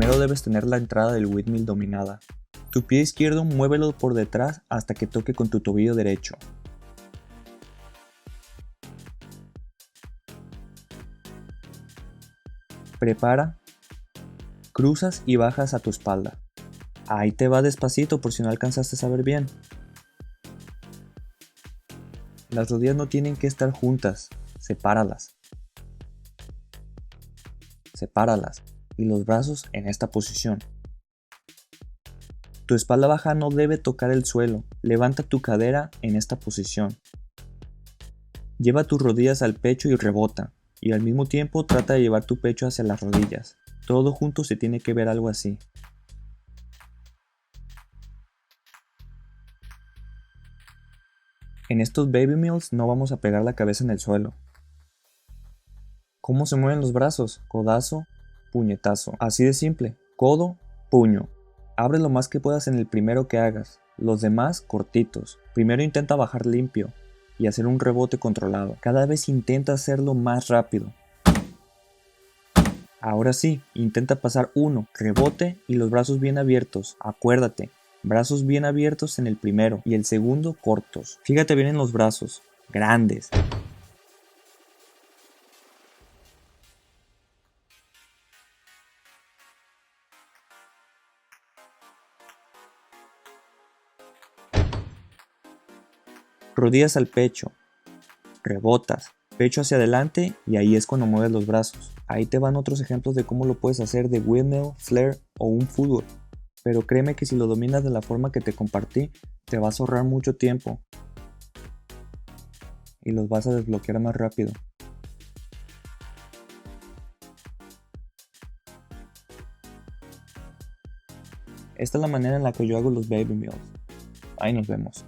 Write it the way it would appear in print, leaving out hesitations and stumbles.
Primero debes tener la entrada del windmill dominada. Tu pie izquierdo muévelo por detrás hasta que toque con tu tobillo derecho. Prepara, cruzas y bajas a tu espalda. Ahí te va despacito por si no alcanzaste a ver bien. Las rodillas no tienen que estar juntas, sepáralas. Sepáralas y los brazos en esta posición. Tu espalda baja no debe tocar el suelo, levanta tu cadera en esta posición. Lleva tus rodillas al pecho y rebota, y al mismo tiempo trata de llevar tu pecho hacia las rodillas. Todo junto se tiene que ver algo así. En estos baby mills no vamos a pegar la cabeza en el suelo. ¿Cómo se mueven los brazos? Codazo, puñetazo. Así de simple. Codo, puño. Abre lo más que puedas en el primero que hagas. Los demás cortitos. Primero intenta bajar limpio y hacer un rebote controlado. Cada vez intenta hacerlo más rápido. Ahora sí, intenta pasar uno, rebote y los brazos bien abiertos. Acuérdate, brazos bien abiertos en el primero y el segundo cortos. Fíjate bien en los brazos, grandes. Rodillas al pecho, rebotas, pecho hacia adelante y ahí es cuando mueves los brazos. Ahí te van otros ejemplos de cómo lo puedes hacer de windmill, flare o un footwork. Pero créeme que si lo dominas de la forma que te compartí, te vas a ahorrar mucho tiempo y los vas a desbloquear más rápido. Esta es la manera en la que yo hago los baby mills. Ahí nos vemos.